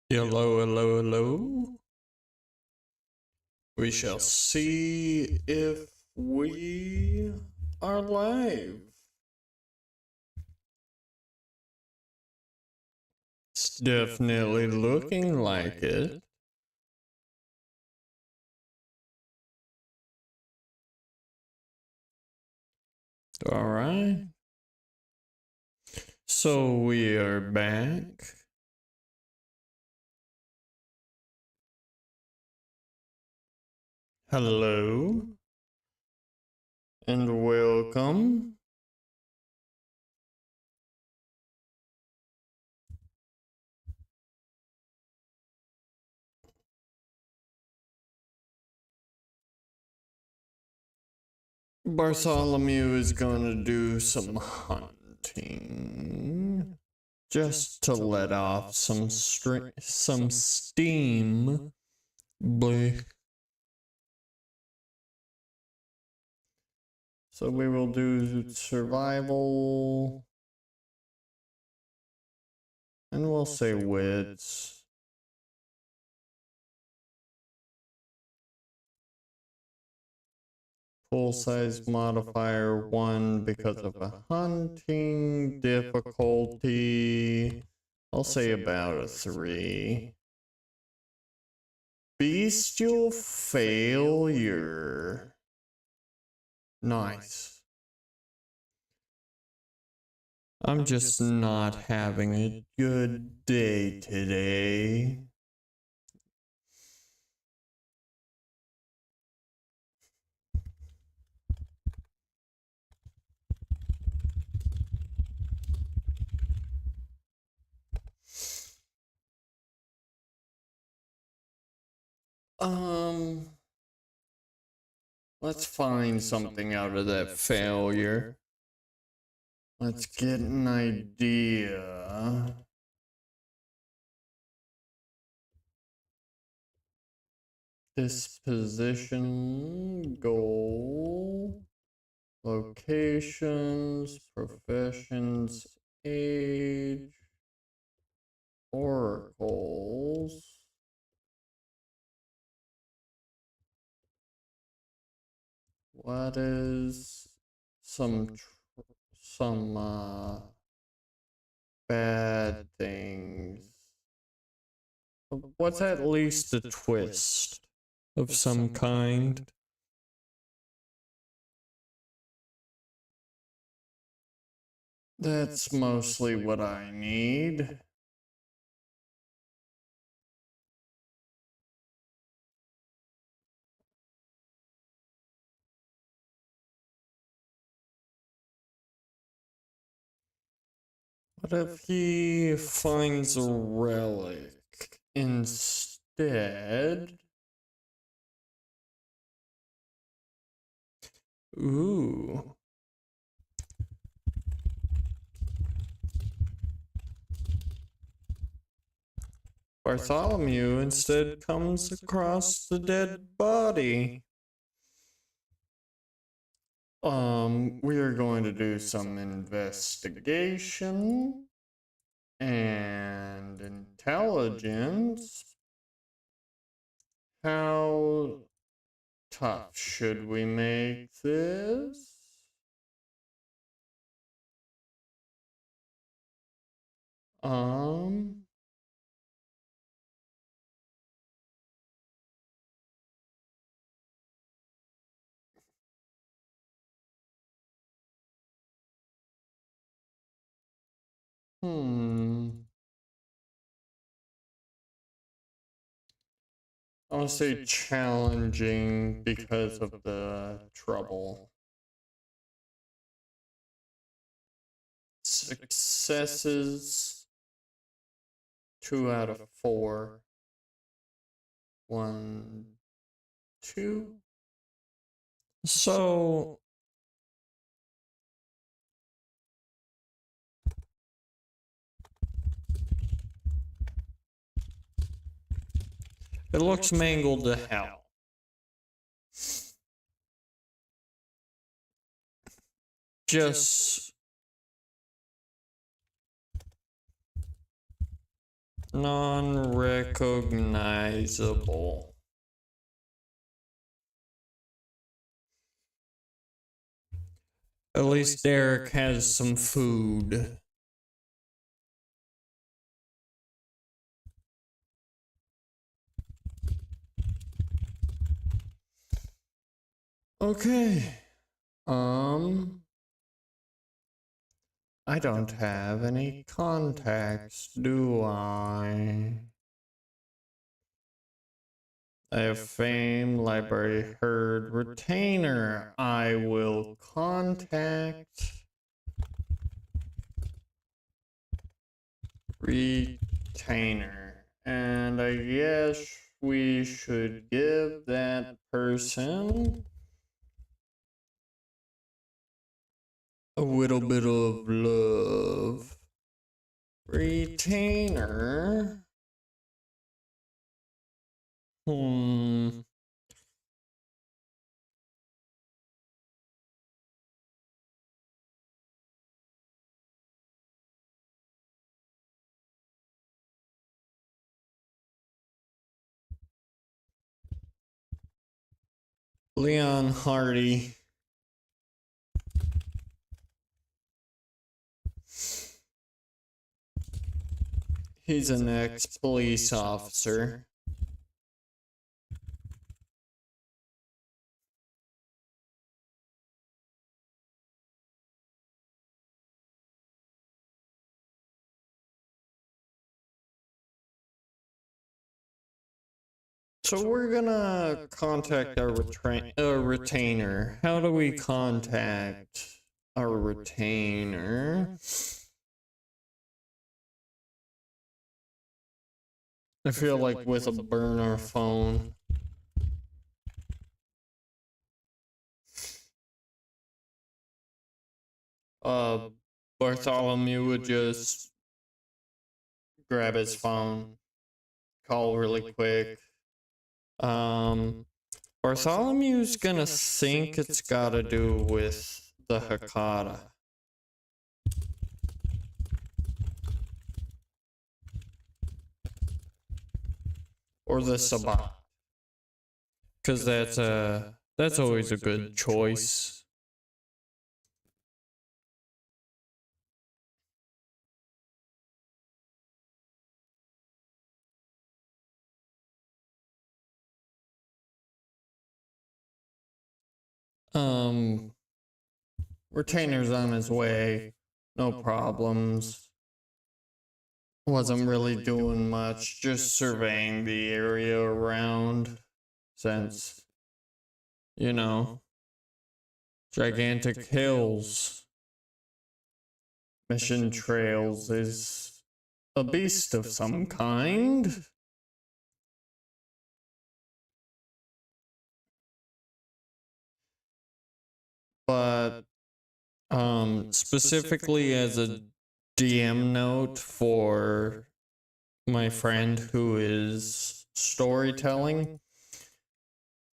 Hello, hello, hello. We shall see if we are live. It's definitely looking like it. All right. So we are back. Hello. And welcome. Bartholomew is gonna do some hunting. Just to let off some steam. Bleh. So we will do survival. And we'll say wits. Full size modifier 1 because of a hunting difficulty. I'll say about a 3. Bestial failure. Nice. I'm just not having a good day today. Let's find something out of that failure. Let's get an idea. Disposition, goal, locations, professions, age, oracles. What is some bad things? What's at least a twist of some kind? That's mostly what I need. What if he finds a relic instead? Ooh. Bartholomew instead comes across the dead body. We are going to do some investigation and intelligence. How tough should we make this? I'll say challenging because of the trouble. Successes 2 out of 4. 1, 2. So it looks mangled to hell. Just Non-recognizable. At least Derek has some food. Okay. I don't have any contacts, do I? I have fame, library, herd, retainer. I will contact retainer. And I guess we should give that person a little bit of love. Retainer. Leon Hardy. He's an ex-police officer. So we're gonna contact our retainer. How do we contact our retainer? I feel like with a burner phone. Bartholomew would just grab his phone, call really quick. Bartholomew's gonna think it's gotta do with the Hakata. Or the Sabbat. Cause that's always a good choice. Retainer's on his way. No problems. Wasn't really doing much, just surveying the area around. Since, you know, gigantic hills. Mission Trails is a beast of some kind. But specifically as a DM note for my friend who is storytelling,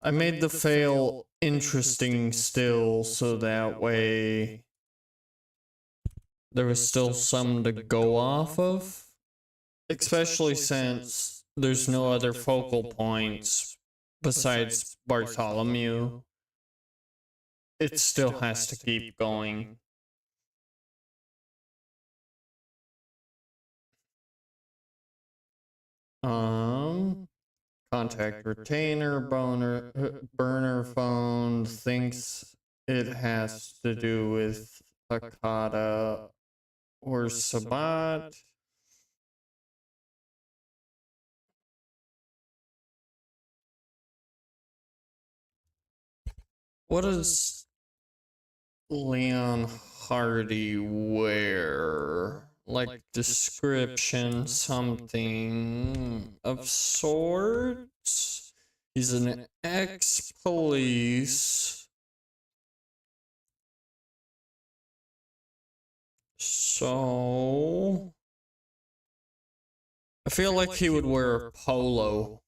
I made the fail interesting still so that way there was still some to go off of, especially since there's no other focal points besides Bartholomew. It still has to keep going. Contact retainer, burner phone, thinks it has to do with Hakata or Sabbat. What does Leon Hardy wear? Like description, something of sorts? He's an ex-police. So I feel like he would wear a polo.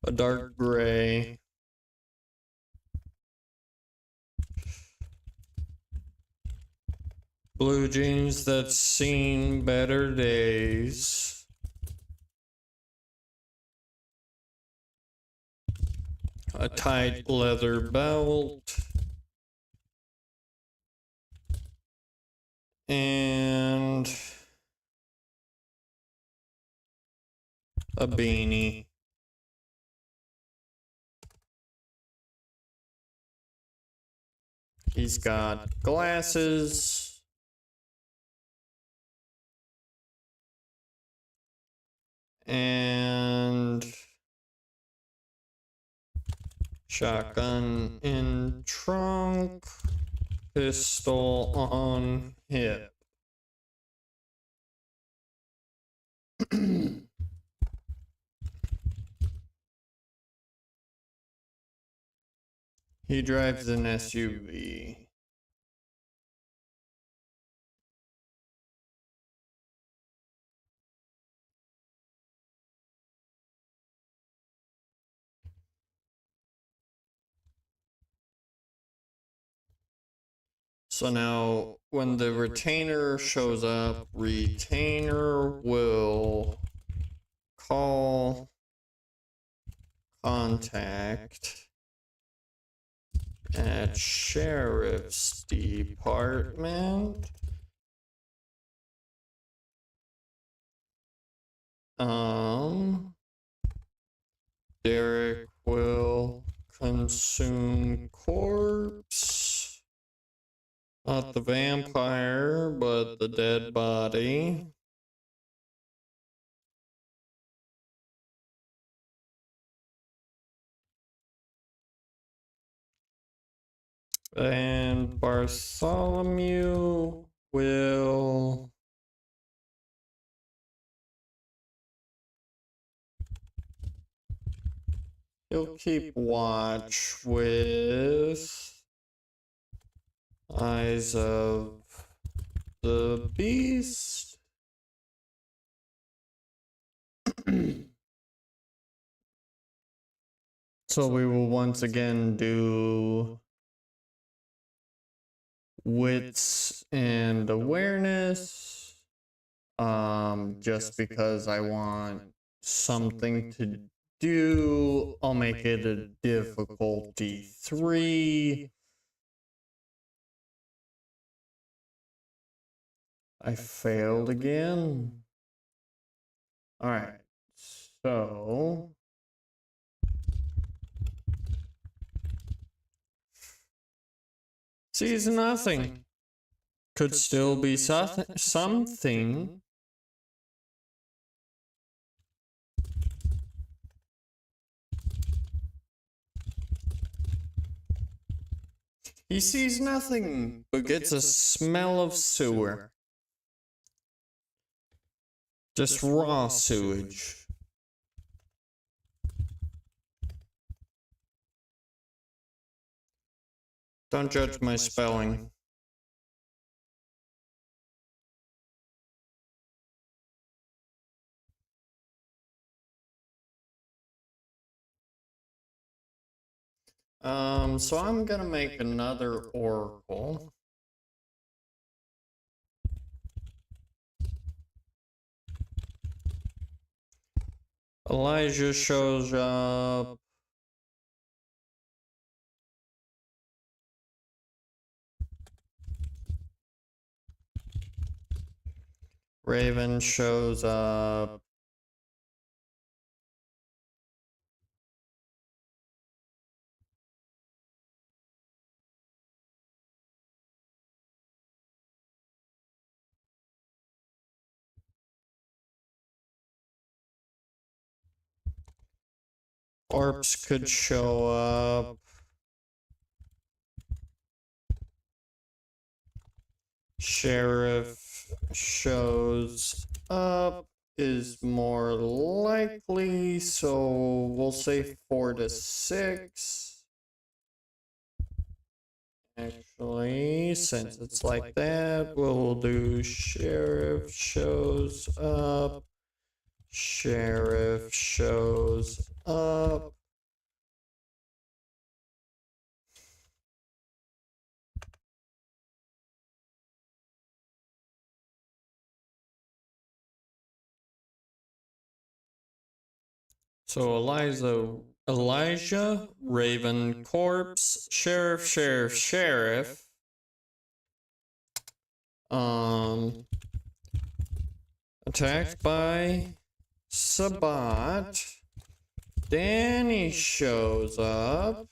A dark gray. Blue jeans that's seen better days. A tight leather belt. And a beanie. He's got glasses. And shotgun in trunk. Pistol on hip. He drives an SUV. So now, when the retainer shows up, retainer will call contact at sheriff's department. Derek will consume corpse. Not the vampire, but the dead body. And Bartholomew will he'll keep watch with Eyes of the Beast. So we will once again do wits and awareness. Just because I want something to do, I'll make it a difficulty 3. I failed again. Alright, so sees nothing. Could still be something. He sees nothing, but gets a smell of sewer. Just raw sewage. Don't judge my spelling. So I'm gonna make another oracle. Elijah shows up. Raven shows up. Orbs could show up. Sheriff shows up is more likely, so we'll say 4 to 6. Actually, since it's like that, we'll do sheriff shows up. Sheriff shows up. So Elijah, Raven, Corpse, Sheriff. Attacked by Sabat. Danny shows up.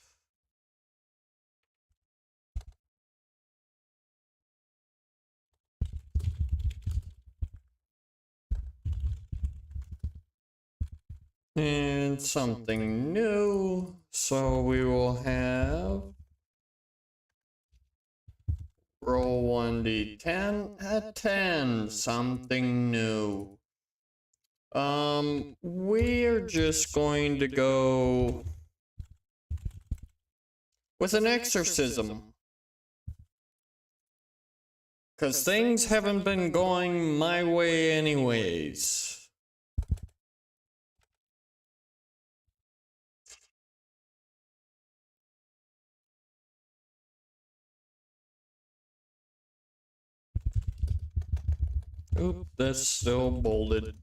And something new. So we will have roll 1d10 at 10. Something new. We're just going to go with an exorcism. Because things haven't been going my way anyways. Oop, that's still bolded.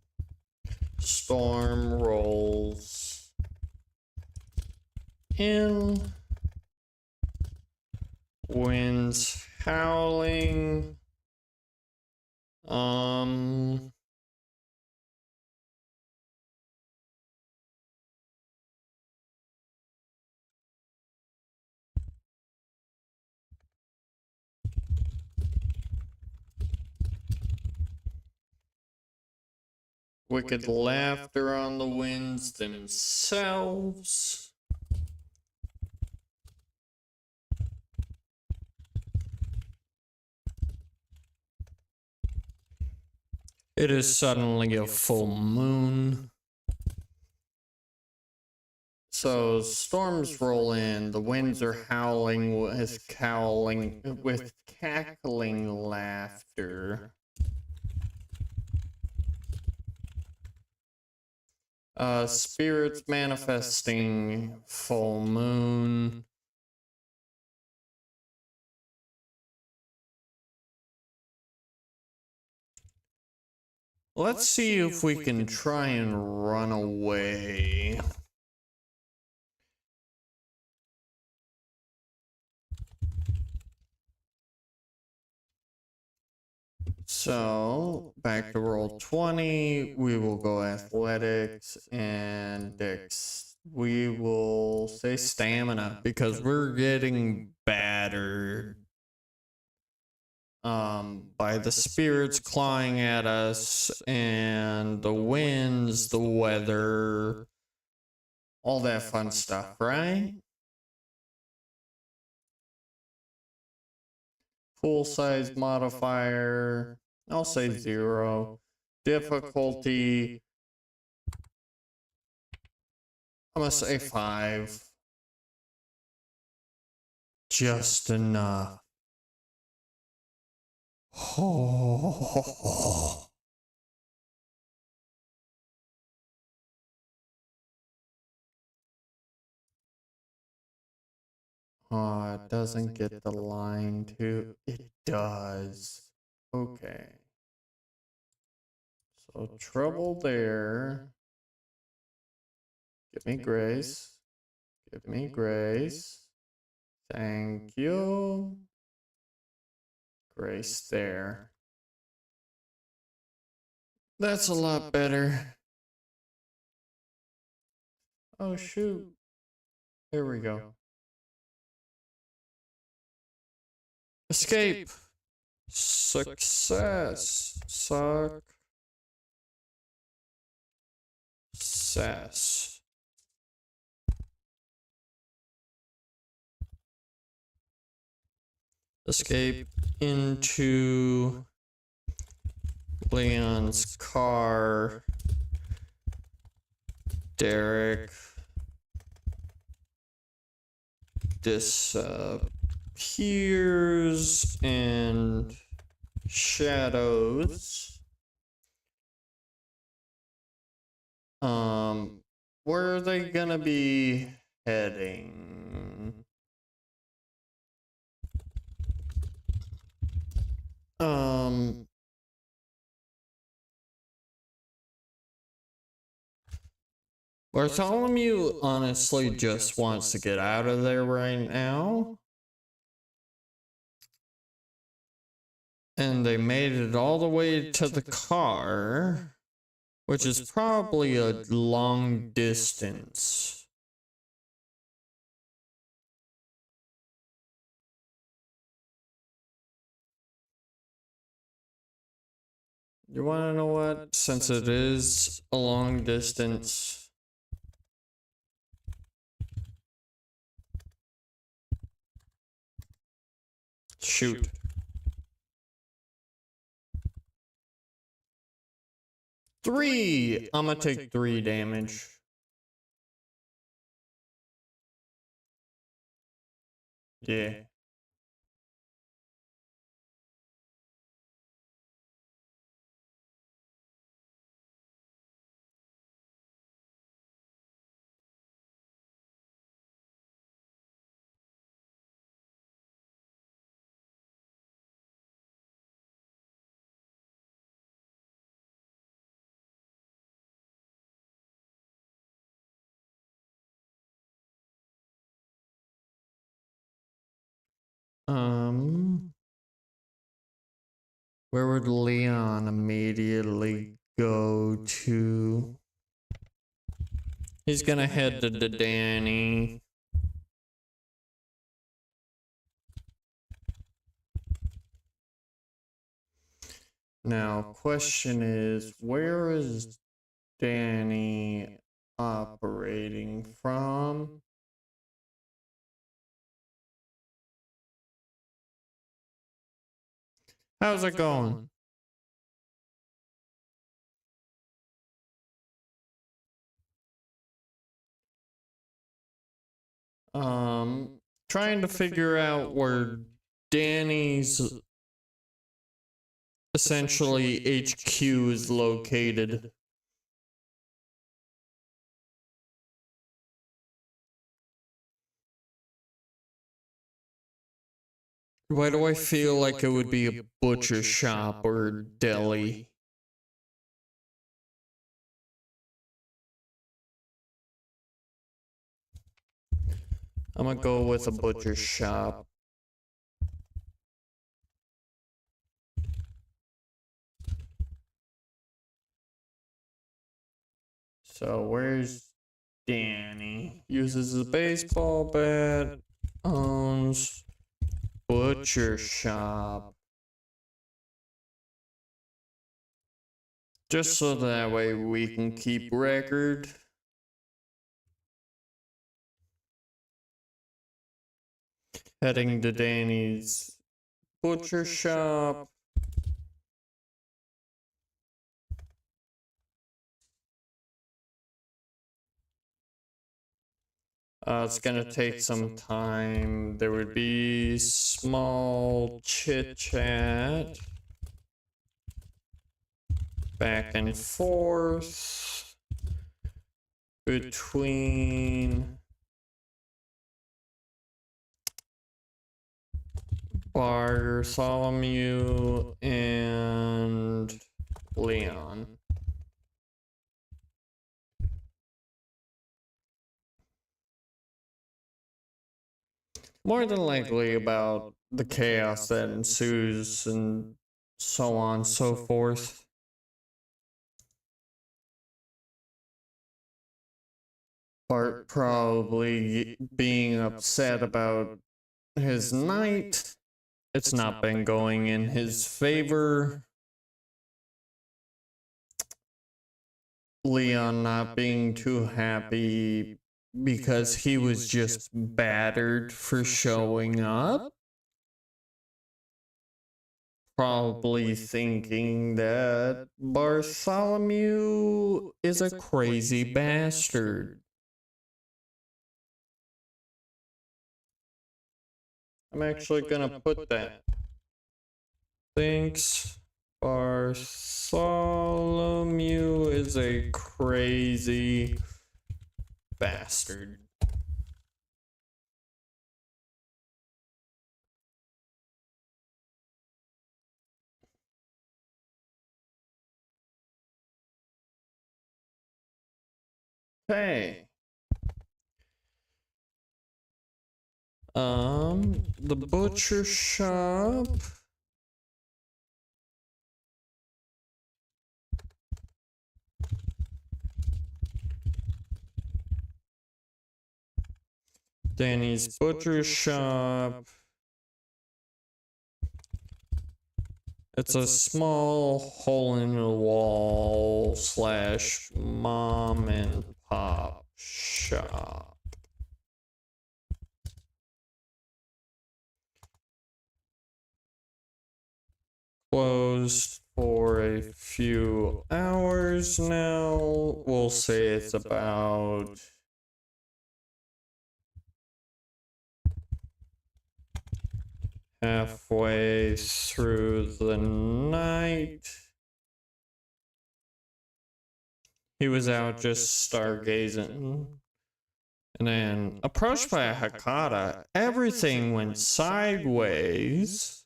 Storm rolls in. Winds howling. Wicked laughter on the winds themselves. It is suddenly a full moon. So storms roll in, the winds are howling with cackling laughter. Spirits manifesting, full moon. Let's see if we can try and run away. So, back to roll 20, we will go athletics and dex. We will say stamina because we're getting battered by the spirits clawing at us and the winds, the weather, all that fun stuff, right? Full size modifier, I'll say 0. Difficulty, I'm gonna say 5. Just enough. Oh. Oh, it doesn't get the line too. It does. Okay. So trouble there. Give me grace. Give me grace. Thank you. Grace there. That's a lot better. Oh shoot. There we go. Escape. Success. Success. Escape into Leon's car. Derek disappears and shadows. Where are they gonna be heading? Bartholomew honestly just wants to get out of there right now. And they made it all the way to the car, which is probably a long distance. You want to know what? Since it is a long distance, shoot. Three! I'm gonna take 3 damage. Yeah. Where would Leon immediately go to? He's gonna head to Danny. Now, question is, where is Danny operating from? How's it going? Trying to figure out where Danny's essentially HQ is located. Why do I feel like it would be a butcher shop or deli? I'm gonna go with a butcher shop. So where's Danny? Uses a baseball bat, owns butcher shop. Just so that way we can keep record. Heading to Danny's butcher shop. It's gonna take some time. There would be small chit chat back and forth between Bartholomew and Leon. More than likely about the chaos that ensues and so on and so forth. Bart probably being upset about his night. It's not been going in his favor. Leon not being too happy because he was just battered for showing up. Probably thinking that Bartholomew is a crazy bastard. I'm actually gonna put that. Thinks Bartholomew is a crazy bastard. Hey. The butcher shop. Danny's butcher shop. It's a small hole in the wall / mom and pop shop. Closed for a few hours now. We'll say it's about halfway through the night. He was out just stargazing. And then, approached by a Hakata, everything went sideways.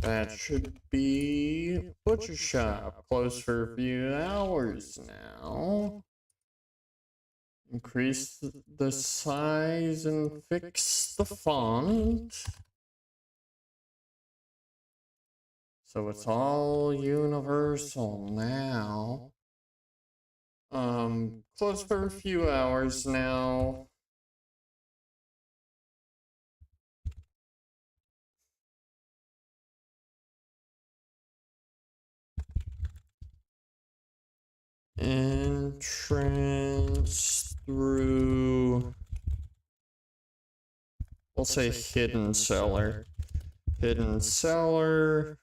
That should be butcher shop. Closed for a few hours now. Increase the size and fix the font. So it's all universal now. Closed for a few hours now. Entrance through, we'll say hidden cellar. Hidden cellar.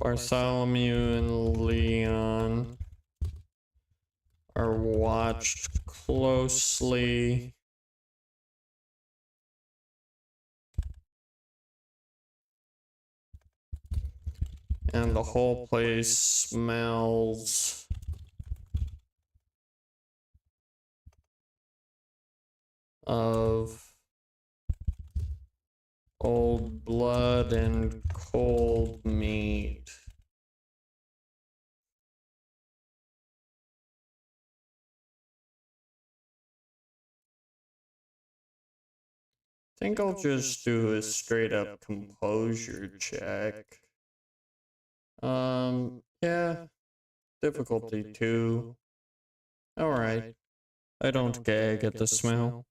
Bartholomew and Leon are watched closely. And the whole place smells of old blood and cold meat. I think I'll just do a straight up composure check. Yeah, difficulty 2. Alright. I don't gag at the smell.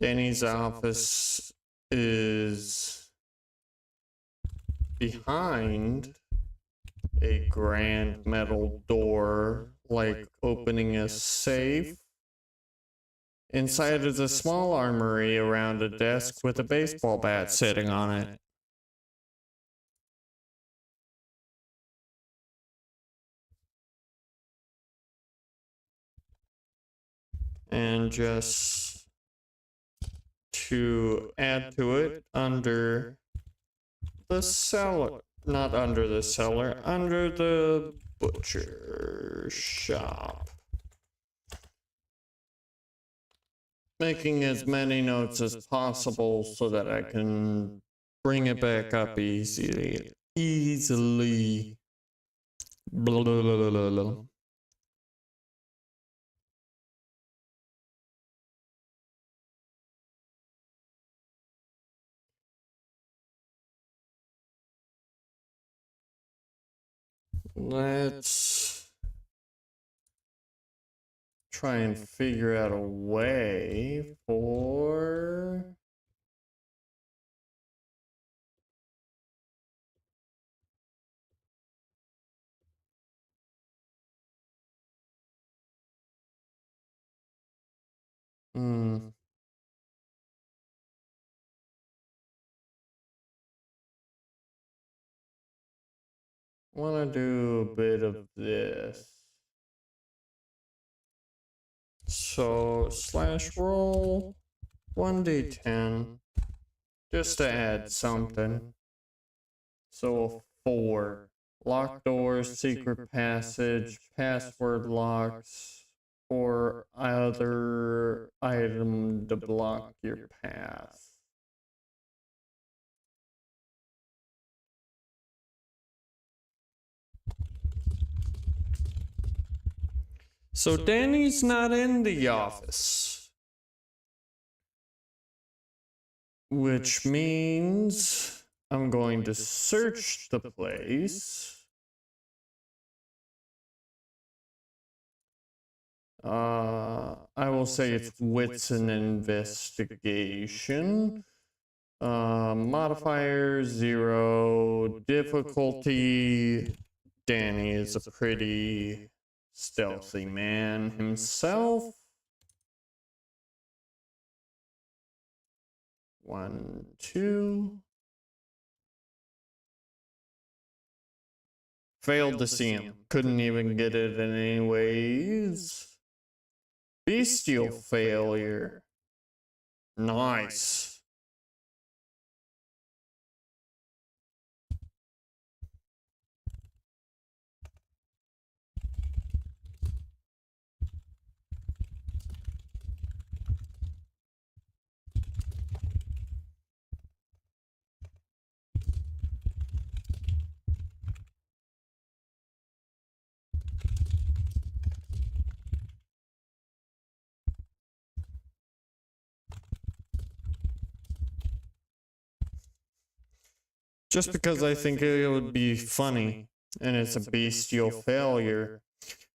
Danny's office is behind a grand metal door, like opening a safe. Inside is a small armory around a desk with a baseball bat sitting on it. and just to add to it under the cellar, not under the cellar, under the butcher shop. Making as many notes as possible so that I can bring it back up easily. Blah, blah, blah, blah, blah. Let's try and figure out a way for... Want to do a bit of this. So slash roll 1d10 just to add something. So 4. Locked doors, secret passage, password locks, or other item to block your path. So Danny's not in the office, which means I'm going to search the place. I will say it's wits and investigation. Modifier 0, difficulty. Danny is a pretty stealthy man himself. 1, 2. Failed to see him. Couldn't even get it in any ways. Bestial failure. Nice. Just because I think it would be funny, and it's a bestial failure.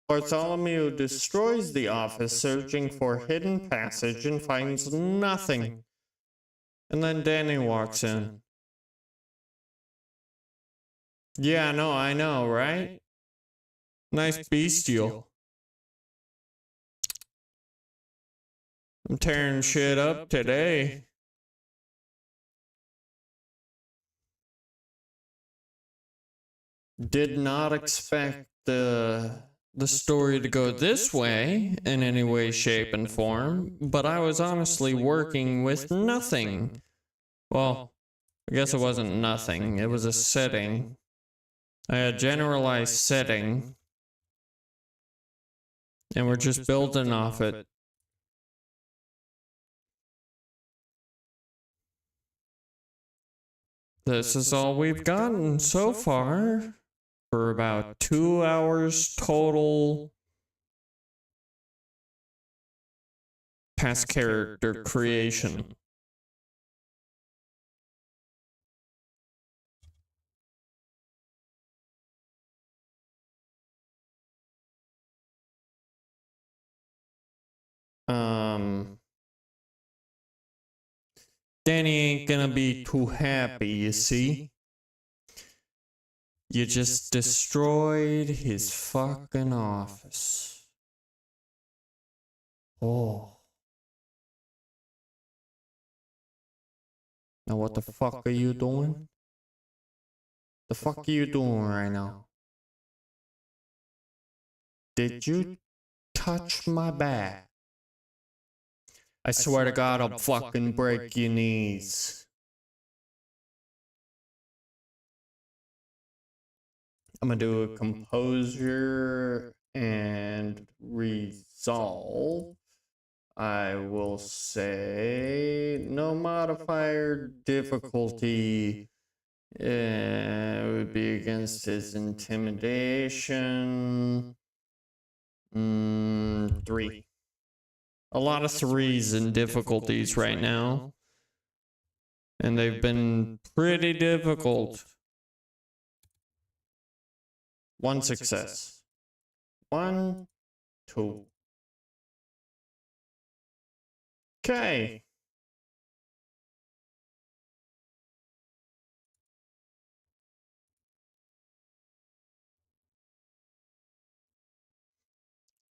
Bartholomew destroys the office searching for hidden passage and finds nothing. And then Danny walks in. Yeah, no, I know, right? Nice bestial. I'm tearing shit up today. Did not expect the story to go this way in any way, shape, and form, but I was honestly working with nothing. Well, I guess it wasn't nothing, it was a setting. A generalized setting. And we're just building off it. This is all we've gotten so far. For about 2 hours total. Past character creation. Danny ain't gonna be too happy, you see? You just destroyed his fucking office. Oh. Now what the fuck are you doing? The fuck are you doing right now? Did you touch my bat? I swear to God, I'll fucking break your knees. I'm gonna do a composure and resolve. I will say no modifier difficulty. It would be against his intimidation. 3. A lot of 3s in difficulties right now. And they've been pretty difficult. 1 success. 1, 2. Okay.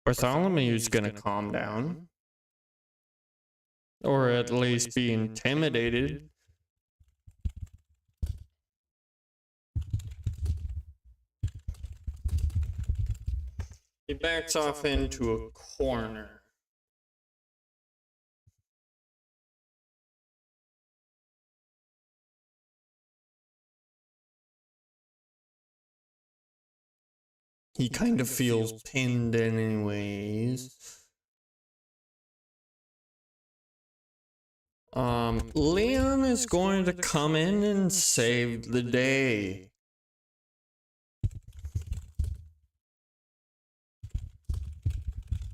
Bartholomew's gonna calm down. Or at least be intimidated. He backs off into a corner. He kind of feels pinned anyways. Leon is going to come in and save the day.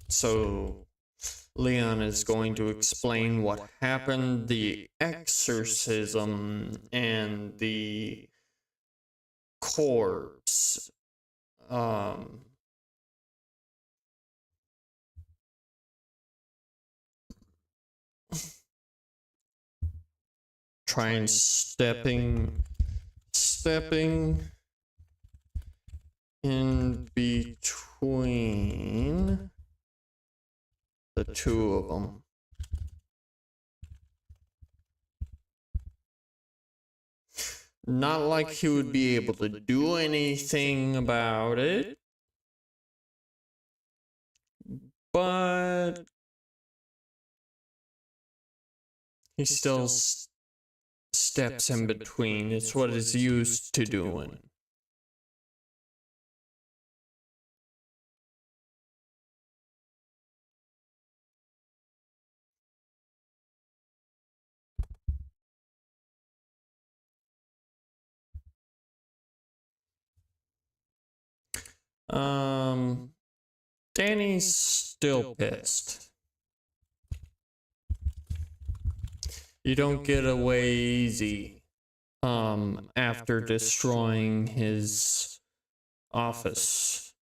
So, Leon is going to explain what happened, the exorcism, and the corpse. Trying stepping in between the two of them. Not like he would be able to do anything about it, but he still steps in between. It's what he's used to doing. Danny's still pissed. You don't get away easy after destroying his office.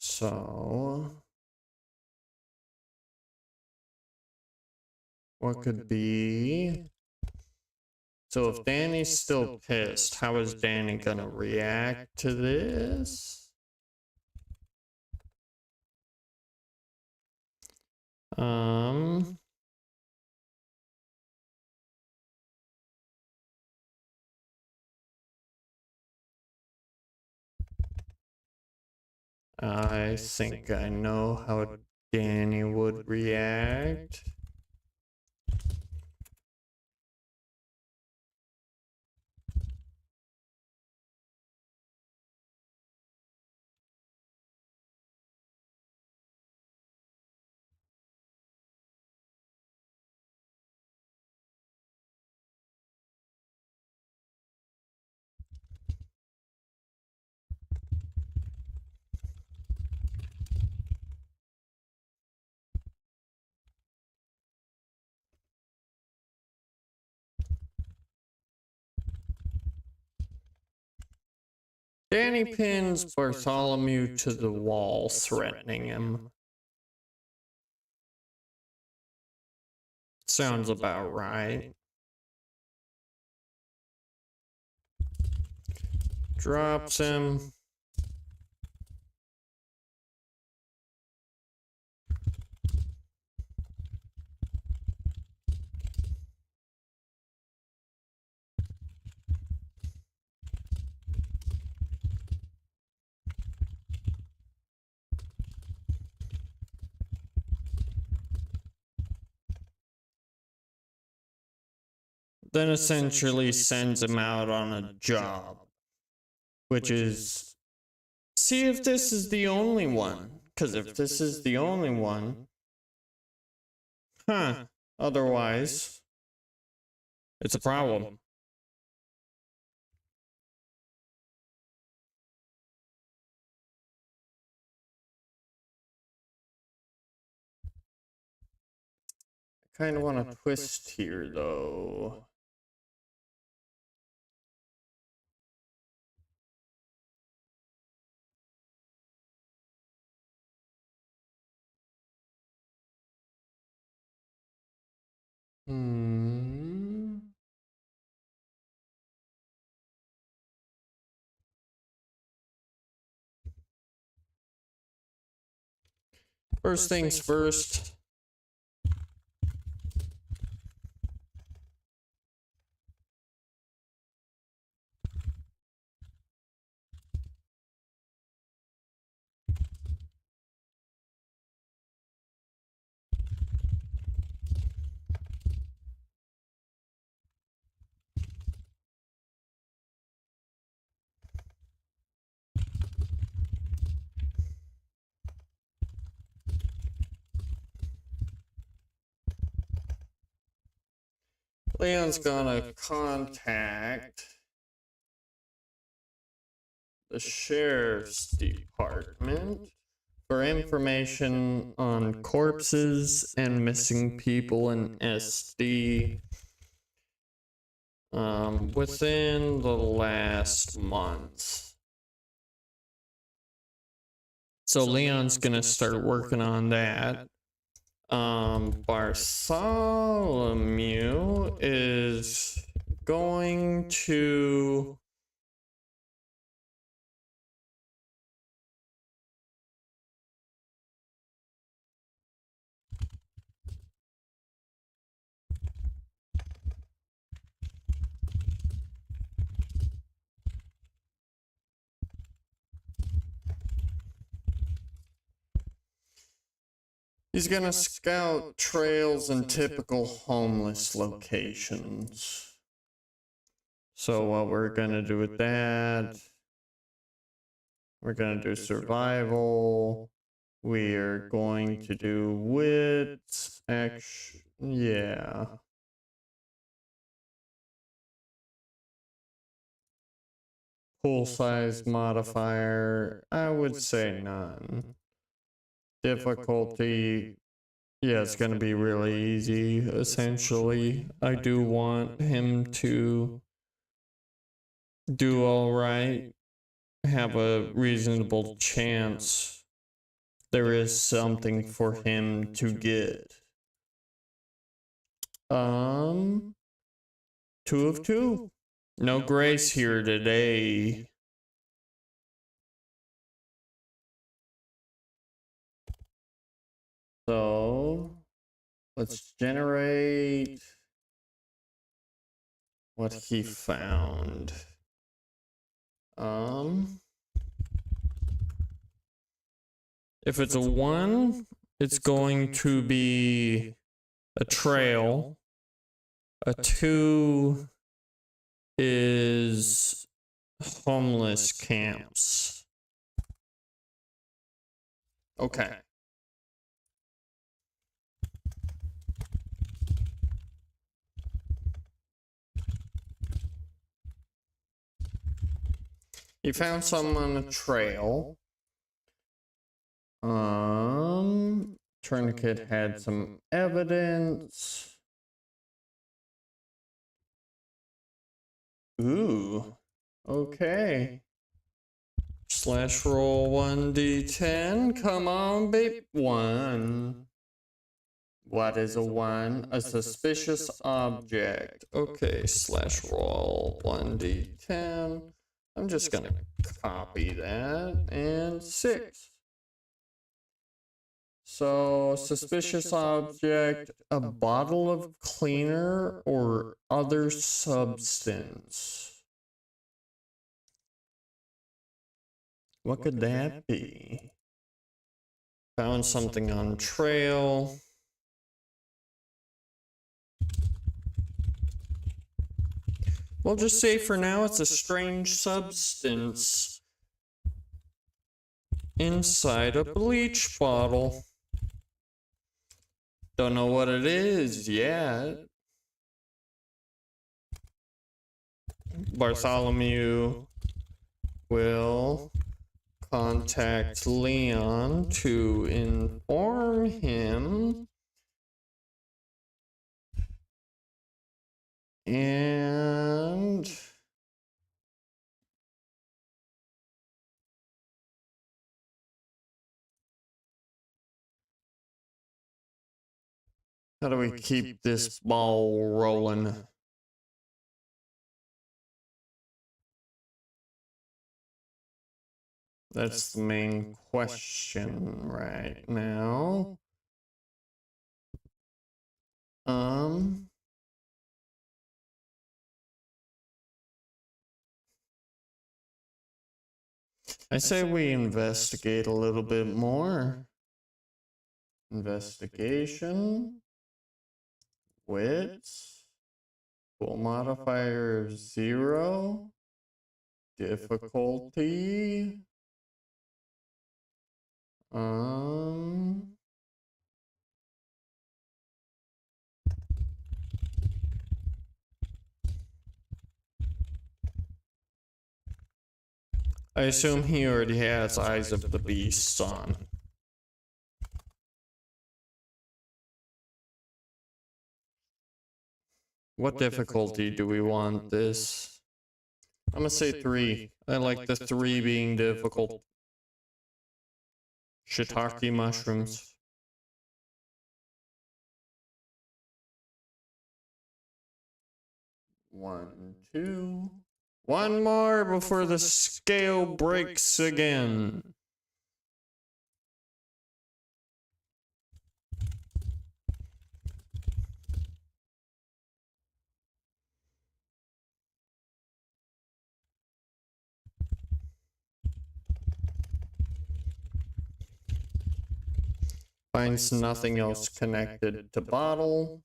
So, what could be? So if Danny's still pissed, how is Danny gonna react to this? I think I know how Danny would react. Danny pins Bartholomew to the wall, threatening him. Sounds about right. Drops him. then essentially sends him out on a job, which is see if this is the only one. Because if this is the only one, otherwise, it's a problem. I kind of want to twist here, though. First things first. Leon's gonna contact the sheriff's department for information on corpses and missing people in SD within the last month. So Leon's gonna start working on that. Bartholomew is going to he's gonna scout trails in typical homeless locations. So what we're gonna do with that, we're gonna do survival. We are going to do wits, yeah. Pool size modifier, I would say none. Difficulty, yeah, it's gonna be really easy, essentially. I do want him to do alright, have a reasonable chance. There is something for him to get. 2 of 2. No grace here today. So, let's generate what he found. If it's a 1, it's going to be a trail. A 2 is homeless camps. Okay. He found some on a trail. Tourniquet had some evidence. Ooh. Okay. Slash roll 1d10. Come on, babe. 1. What is a 1? A suspicious object. Okay, slash roll 1d10. I'm just gonna copy that. And 6. So, suspicious object, a bottle of cleaner or other substance. What could that be? Found something on trail. We'll just say for now it's a strange substance inside a bleach bottle. Don't know what it is yet. Bartholomew will contact Leon to inform him, and how do we keep this ball rolling? That's the main question right now. I say we investigate a little bit more. Investigation. Wits. Full modifier 0. Difficulty. I assume he already has Eyes of the Beast on. What difficulty do we want this? I'm gonna say 3. I like the 3 being difficult. Shiitake mushrooms. One, 2. One more before the scale breaks again. Finds nothing else connected to bottle.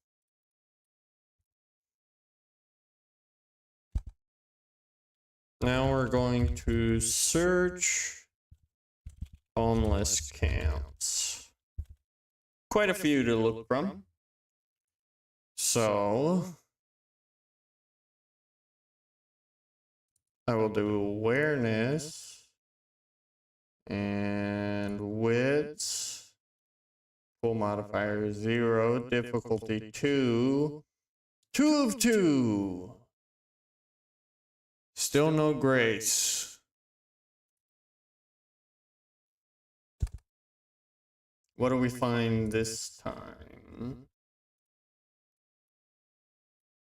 Now we're going to search homeless camps. Quite a few to look from. So I will do awareness and wits. Full modifier 0. Difficulty 2. 2 of 2. Still no grace. What do we find this time?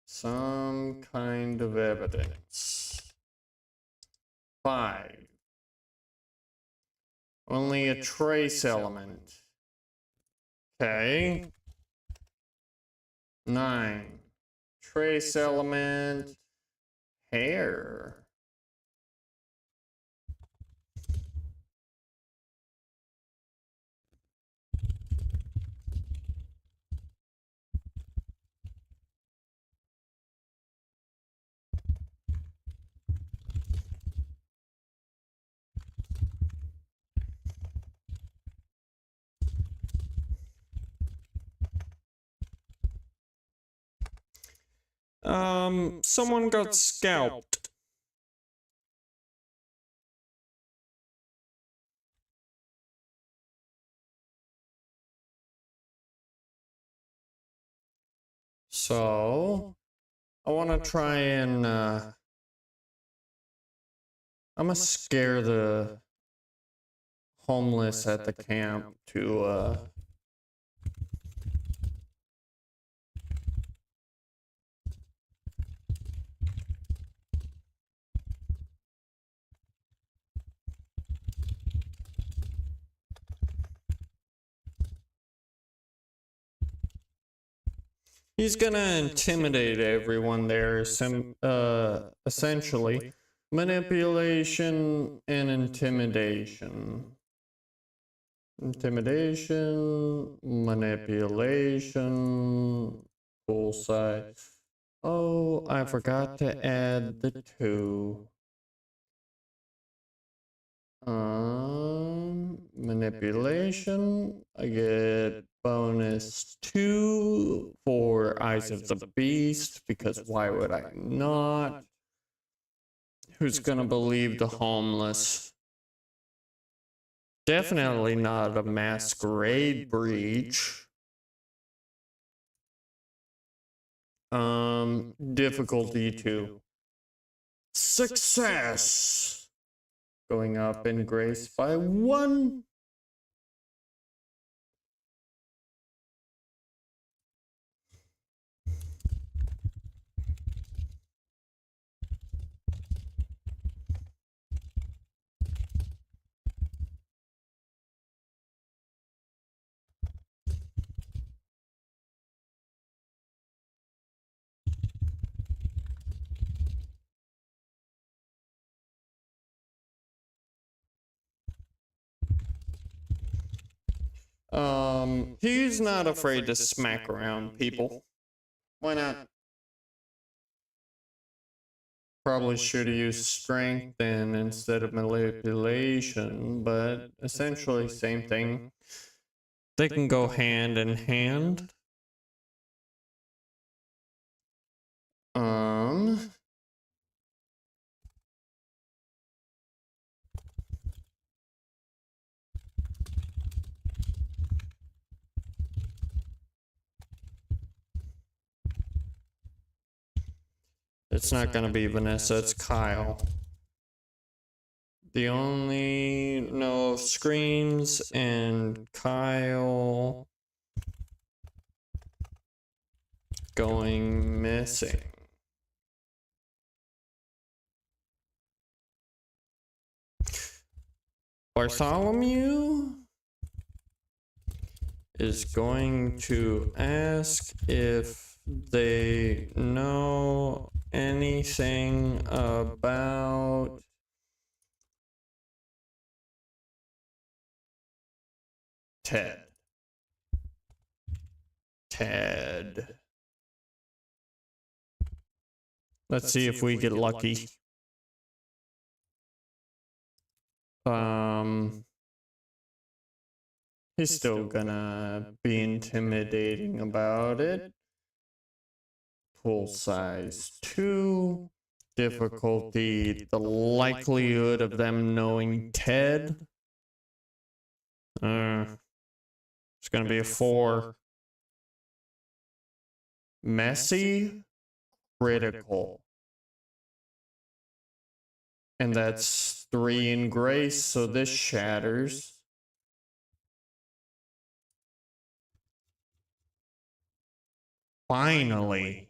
Some kind of evidence. 5. Only a trace element. Okay. 9. Trace element. Hair. Someone got scalped. So, I want to try and, I'm gonna scare the homeless at the camp to, he's gonna intimidate everyone there, essentially. Manipulation and intimidation. Intimidation, manipulation, full size. Oh, I forgot to add the 2. Manipulation. I get bonus 2 for Eyes of the Beast, because why would I not? Who's gonna believe the homeless? Definitely not a masquerade breach. Difficulty 2. Success! Going up in grace by 1. He's not afraid to smack around people. Why not? Probably should have used strength then instead of manipulation, but essentially same thing. They can go hand in hand. It's not gonna be Vanessa, it's Kyle. The only no screams and Kyle going missing. Bartholomew is going to ask if they know anything about Ted. Let's see if we get lucky. He's still gonna be intimidating about it. Pool size 2. Difficulty, the likelihood of them knowing Ted. It's gonna be a 4. Messy, critical. And that's 3 in grace, so this shatters. Finally.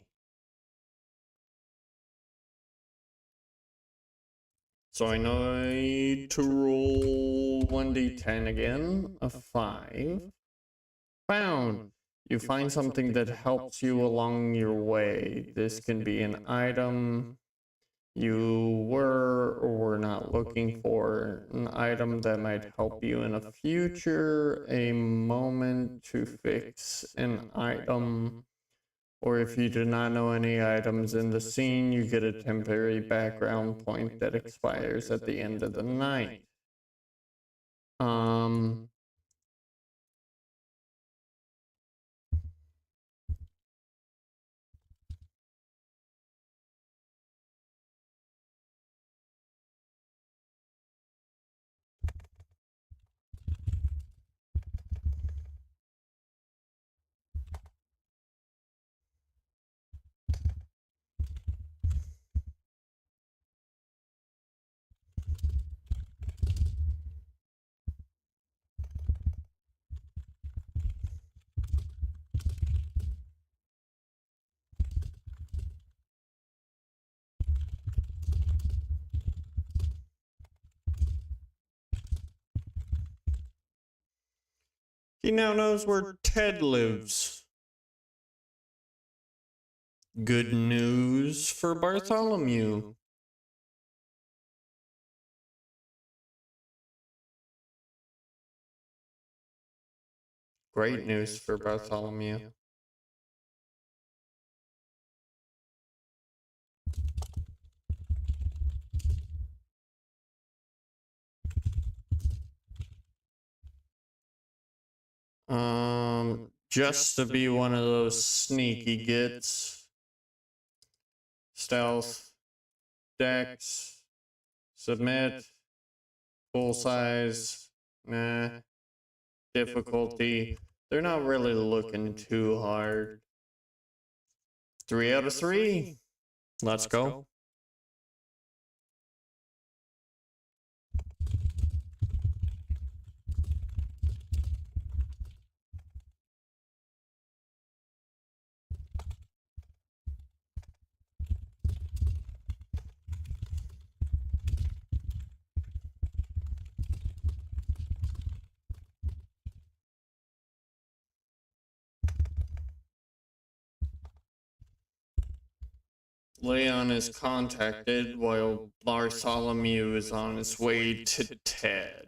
So I know I need to roll 1d10 again. A 5. Found. You find something that helps you along your way. This can be an item you were or were not looking for, an item that might help you in a future, a moment to fix an item, or if you do not know any items in the scene, you get a temporary background point that expires at the end of the night. He now knows where Ted lives. Good news for Bartholomew. Great news for Bartholomew. Just to be one of those sneaky gits. Stealth, Dex, submit, full size, nah, difficulty. They're not really looking too hard. 3 out of 3. Let's go. Leon is contacted while Bartholomew is on his way to Ted.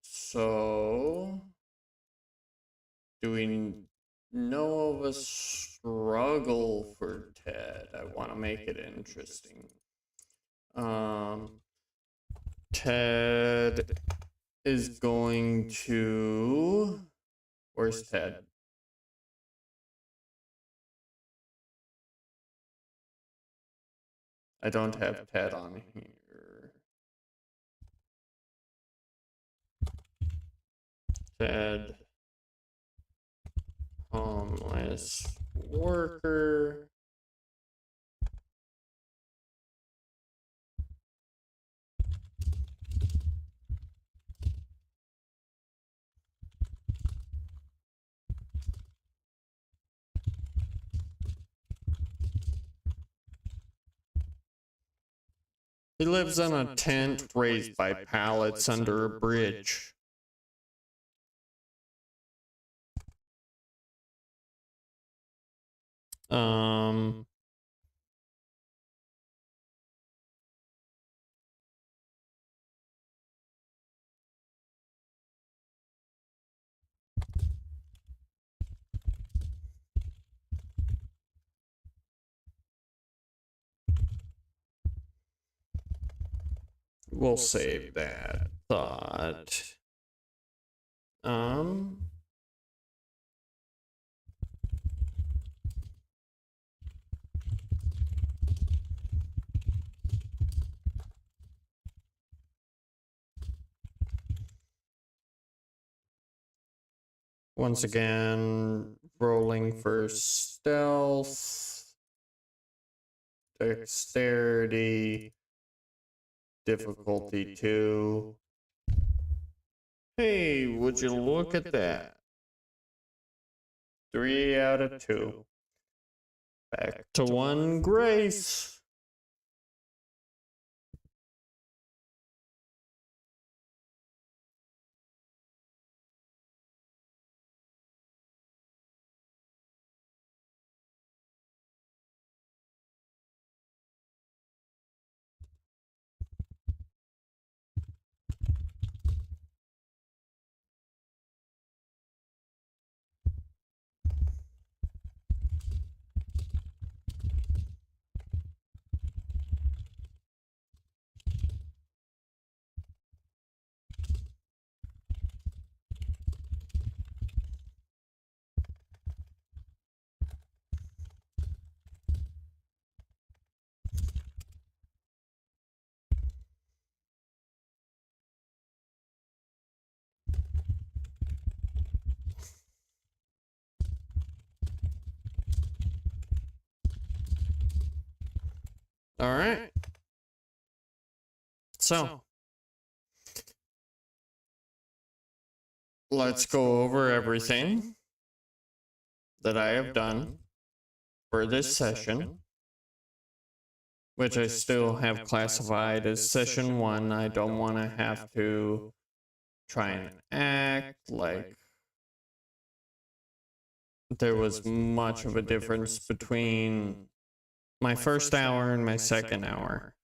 So do we know of a struggle for Ted? I want to make it interesting. Ted is going to... Where's Ted? I don't have Ted on here. Ted, homeless worker. He lives in a tent raised by pallets under a bridge. We'll save that thought. Once again, rolling for stealth, dexterity, difficulty 2. Hey, would you look at that? 3 out of 2. Back to 1 grace. All right. So, let's go over everything that I have done for this session, which I still have classified as session 1. I don't want to have to try and act like there was much of a difference between my first hour and my second hour.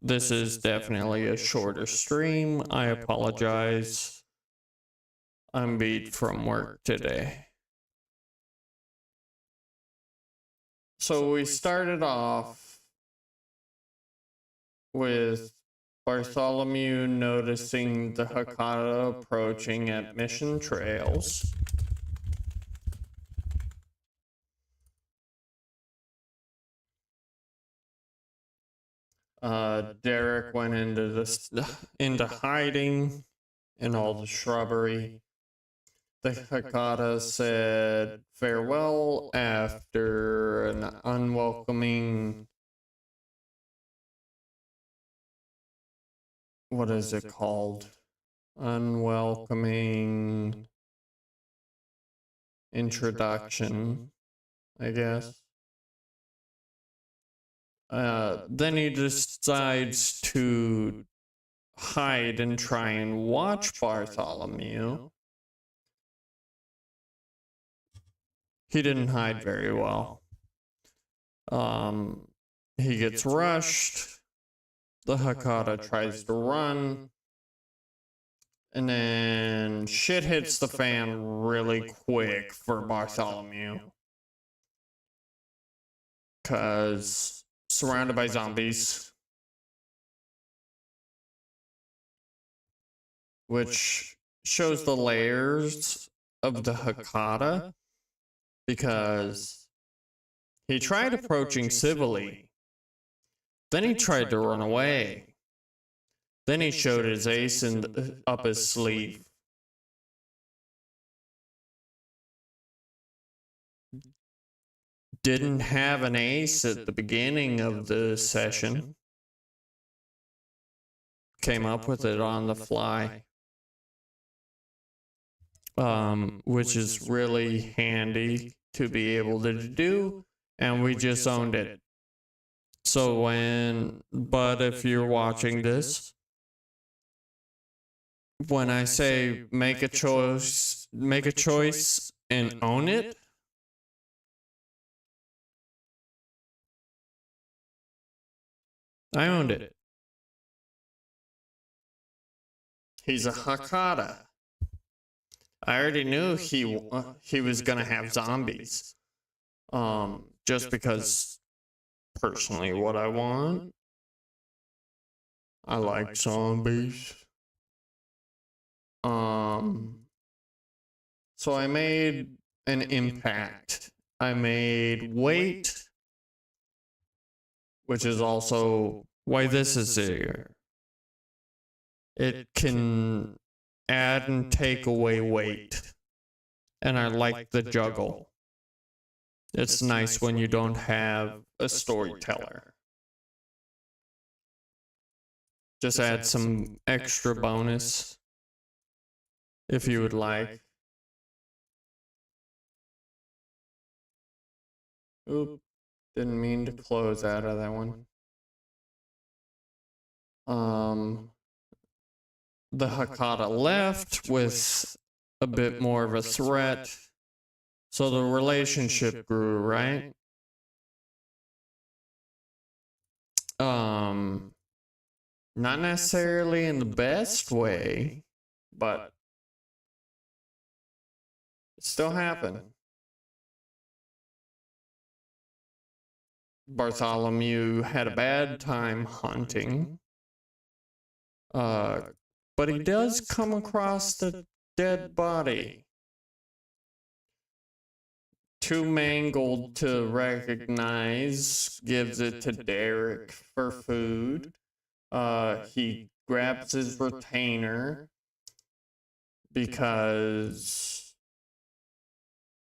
This is definitely a shorter stream. I apologize. I'm beat from work today. So we started off with Bartholomew noticing the Hakata approaching at Mission Trails. Derek went into hiding in all the shrubbery. The Hakata said farewell after an unwelcoming... What is it called? Unwelcoming introduction, I guess. Then he decides to hide and try and watch Bartholomew. He didn't hide very well. He gets rushed. The Hakata tries to run. And then shit hits the fan really quick for Bartholomew. Because surrounded by zombies. Which shows the layers of the Hakata. Because he tried approaching civilly. Then he tried to run away. Then he showed his ace up his sleeve. Didn't have an ace at the beginning of the session. Came up with it on the fly. Which is really handy to be able to do, and we just owned it. So but if you're watching this, when I say make a choice and own it, I owned it. He's a Hakata. I already knew he was gonna have zombies. Just because, personally, what I want. I like zombies. So I made an impact. I made weight, which is also why this is here. It can add and take away weight. And I like the juggle. It's nice when you don't have a storyteller. Just add some extra bonus if you would like. Oop, didn't mean to close out of that one. The Hakata left with a bit more of a threat. So the relationship grew, right? Not necessarily in the best way, but it still happened. Bartholomew had a bad time hunting. But he does come across the dead body. Too mangled to recognize, gives it to Derek for food. He grabs his retainer because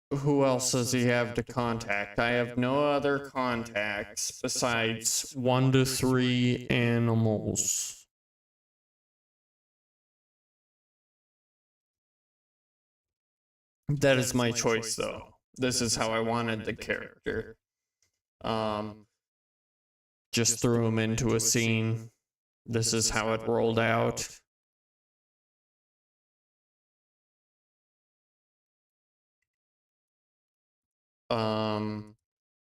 who else does he have to contact? I have no other contacts besides 1 to 3 animals. That is my choice, though. This is how I wanted the character. Just threw him into a scene. This is how it rolled out.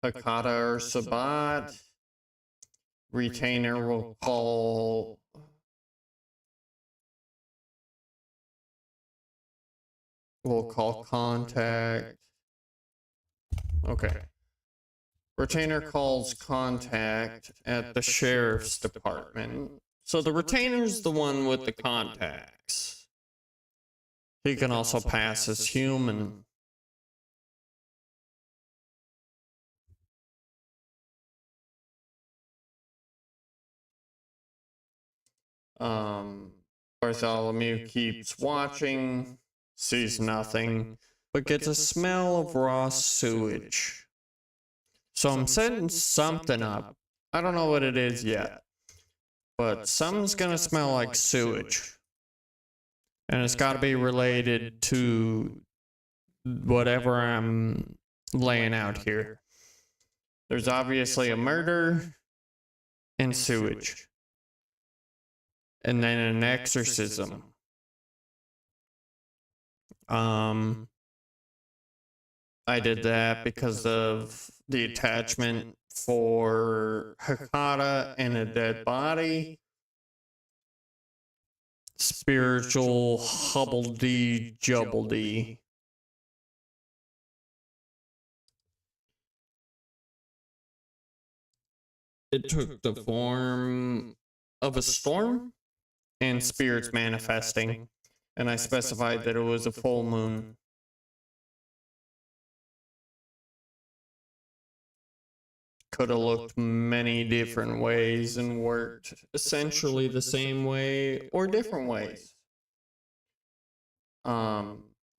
Hakata or Sabat. Retainer will call... We'll call contact. Okay. Retainer calls contact at the sheriff's department. So the retainer's the one with the contacts. He can also pass as human. Bartholomew keeps watching, sees nothing, but gets a smell of raw sewage. So I'm setting something up. I don't know what it is yet, but something's gonna smell like sewage. And it's gotta be related to whatever I'm laying out here. There's obviously a murder and sewage. And then an exorcism. I did that because of the attachment for Hakata and a dead body. Spiritual hubbledy-jubbledy. It took the form of a storm and spirits manifesting, and I specified that it was a full moon. Could have looked many different ways and worked essentially the same way or different ways.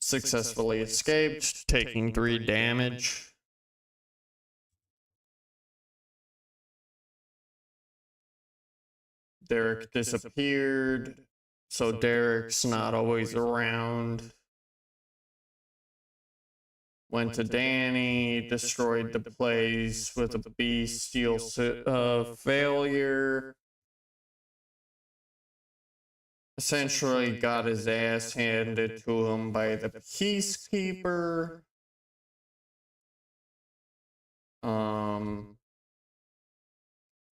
Successfully escaped, taking 3 damage. Derek disappeared, so Derek's not always around. Went to Danny, destroyed the place with a bestial failure. Essentially got his ass handed to him by the peacekeeper.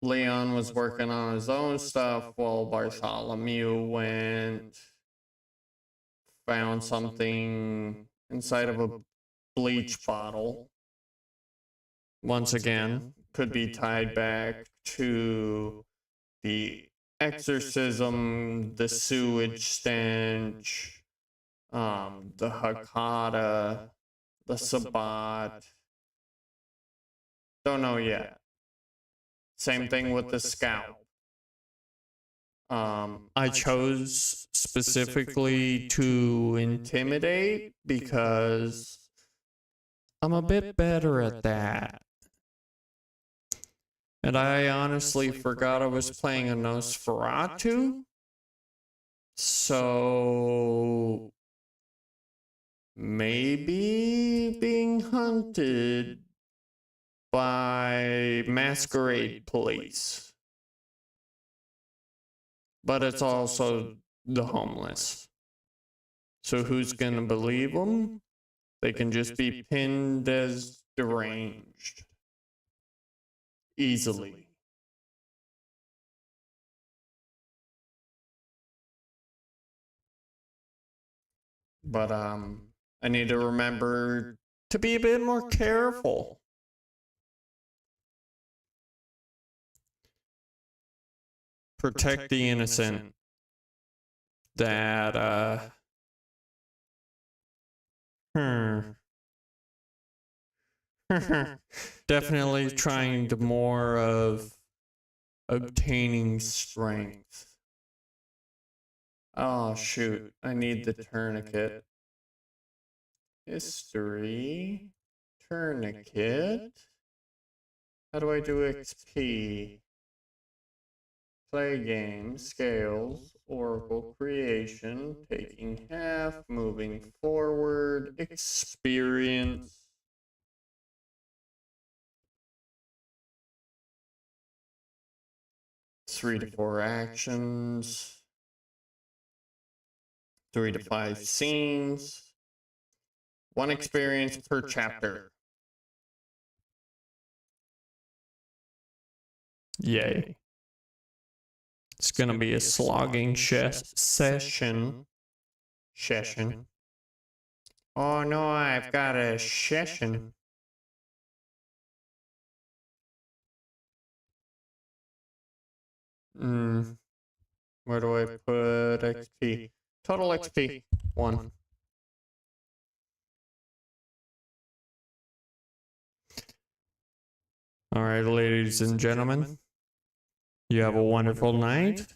Leon was working on his own stuff while Bartholomew found something inside of a bleach bottle. Once again, could be tied back to the exorcism, the sewage stench, the Hakata, the Sabbat. Don't know yet. Same thing with the scalp. I chose specifically to intimidate because I'm a bit better at that. And I honestly forgot I was playing a Nosferatu. So maybe being hunted by masquerade police. But it's also the homeless. So who's gonna believe them? They can just be pinned as deranged. Easily. But I need to remember to be a bit more careful. Protect the innocent. That definitely trying to more of obtaining strength. Oh shoot, I need the tourniquet. History. Tourniquet. How do I do XP? Play game, scales, oracle creation, taking half, moving forward, experience. Three to 4 actions. 3 to 5 scenes. 1 experience per chapter. Yay. It's gonna be a slogging session. Oh no, I've got a session. Where do I put XP? Total XP. 1. Alright, ladies and gentlemen. You have a wonderful night.